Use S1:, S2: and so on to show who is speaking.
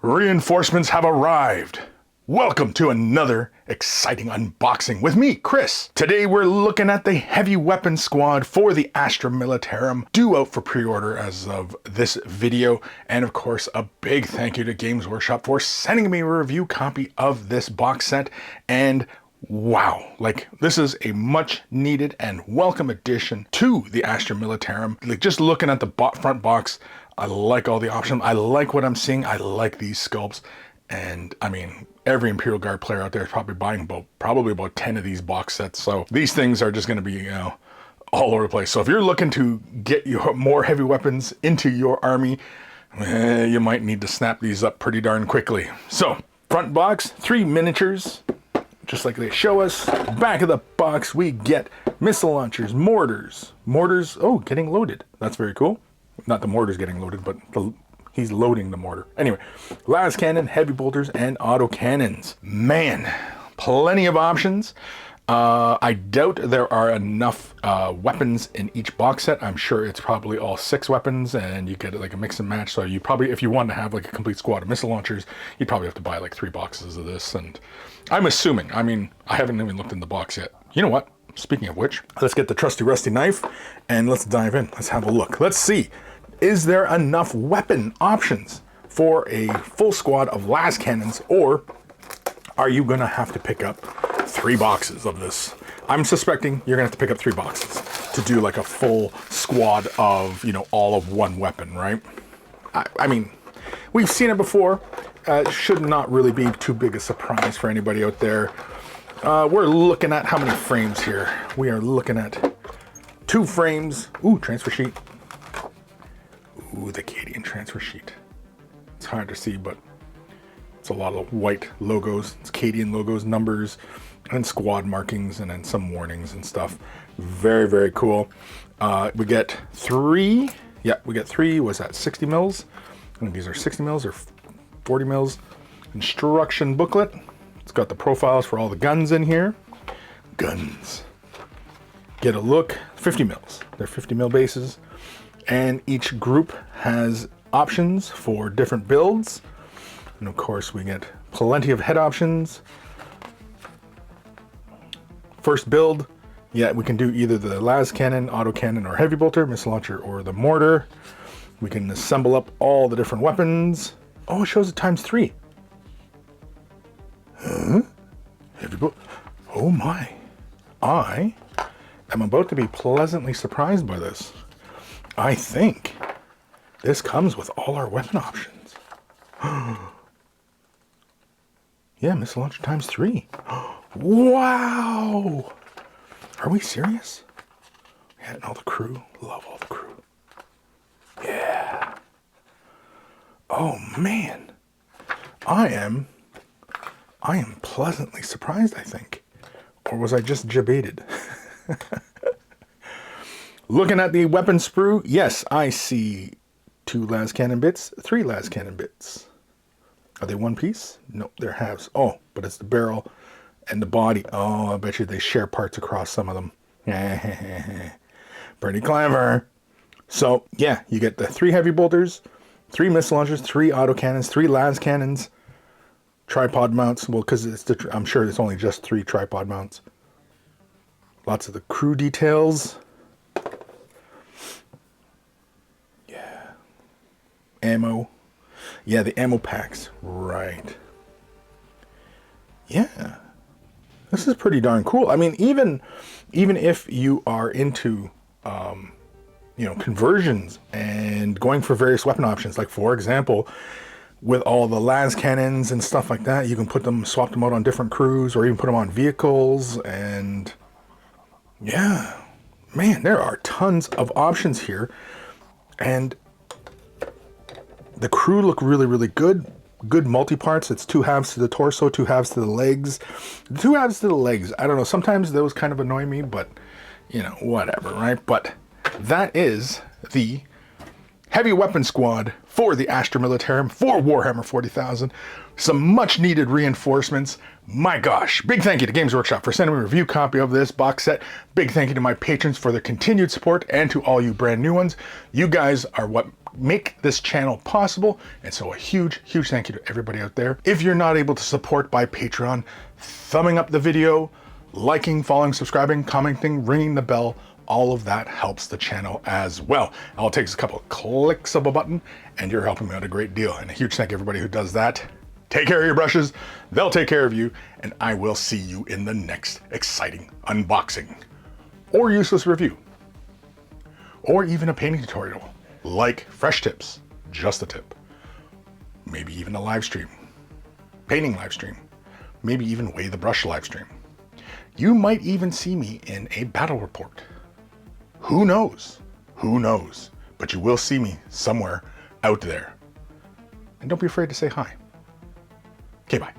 S1: Reinforcements have arrived. Welcome to another exciting unboxing with me, Chris. Today we're looking at the heavy weapon squad for the Astra Militarum, due out for pre-order as of this video. And of course, a big thank you to Games Workshop for sending me a review copy of this box set. And wow, like this is a much needed and welcome addition to the Astra Militarum. Like just looking at the front box, I like all the options. I like what I'm seeing. I like these sculpts. And I mean, every Imperial Guard player out there is probably buying probably about 10 of these box sets. So these things are just going to be, all over the place. So if you're looking to get your more heavy weapons into your army, you might need to snap these up pretty darn quickly. So front box, 3 miniatures, just like they show us. Back of the box, we get missile launchers, mortars, oh, getting loaded. That's very cool. Not the mortar's getting loaded, but he's loading the mortar. Anyway, las cannon, heavy bolters, and auto cannons. Man, plenty of options. I doubt there are enough weapons in each box set. I'm sure it's probably all 6 weapons, and you get like a mix and match. So you probably, if you want to have like a complete squad of missile launchers, you'd probably have to buy like 3 boxes of this. And I'm assuming, I mean, I haven't even looked in the box yet. You know what? Speaking of which, let's get the trusty rusty knife and let's dive in. Let's have a look. Let's see. Is there enough weapon options for a full squad of las cannons, or are you going to have to pick up 3 boxes of this? I'm suspecting you're going to have to pick up 3 boxes to do like a full squad of, all of one weapon, right? I mean, we've seen it before. It should not really be too big a surprise for anybody out there. We're looking at how many frames here? We are looking at 2 frames. Ooh, transfer sheet. Ooh, the Cadian transfer sheet. It's hard to see, but it's a lot of white logos. It's Cadian logos, numbers, and squad markings, and then some warnings and stuff. Very, very cool. We get 3. Yeah, we get 3. Was that 60 mils? I think these are 60 mils or 40 mils. Instruction booklet. It's got the profiles for all the guns in here. Guns. Get a look. 50 mils. They're 50 mil bases. And each group has options for different builds. And of course, we get plenty of head options. First build, yeah, we can do either the las cannon, auto cannon, or heavy bolter, missile launcher, or the mortar. We can assemble up all the different weapons. Oh, it shows it ×3. Huh? Heavy bolter. Oh my. I am about to be pleasantly surprised by this. I think this comes with all our weapon options. Yeah, missile launcher ×3. Wow! Are we serious? Yeah, and all the crew. Love all the crew. Yeah. Oh man. I am pleasantly surprised, I think. Or was I just jebaited? Looking at the weapon sprue, yes, I see 2 las cannon bits, 3 las cannon bits. Are they one piece? No, they're halves. Oh, but it's the barrel and the body. Oh, I bet you they share parts across some of them. Pretty clever. So, yeah, you get the 3 heavy bolters, 3 missile launchers, 3 auto cannons, 3 las cannons, tripod mounts. Well, because I'm sure it's only just 3 tripod mounts. Lots of the crew details. Ammo. Yeah, the ammo packs. Right. Yeah. This is pretty darn cool. I mean, even if you are into, conversions and going for various weapon options, like for example, with all the las cannons and stuff like that, you can swap them out on different crews or even put them on vehicles. And yeah, man, there are tons of options here. And the crew look really, really good. Good multi-parts. It's 2 halves to the torso, 2 halves to the legs. 2 halves to the legs. I don't know. Sometimes those kind of annoy me, but, whatever, right? But that is the heavy weapon squad for the Astra Militarum for Warhammer 40,000. Some much needed reinforcements. My gosh, big thank you to Games Workshop for sending me a review copy of this box set. Big thank you to my patrons for their continued support and to all you brand new ones. You guys are what make this channel possible. And so a huge thank you to everybody out there. If you're not able to support by Patreon, thumbing up the video, liking, following, subscribing, commenting, ringing the bell, all of that helps the channel as well. All it takes is a couple of clicks of a button and you're helping me out a great deal. And a huge thank you to everybody who does that. Take care of your brushes, they'll take care of you, and I will see you in the next exciting unboxing or useless review, or even a painting tutorial, like fresh tips, just a tip, maybe even a live stream, painting live stream, maybe even weigh the brush live stream. You might even see me in a battle report. Who knows? Who knows? But you will see me somewhere out there. And don't be afraid to say hi. Okay, bye.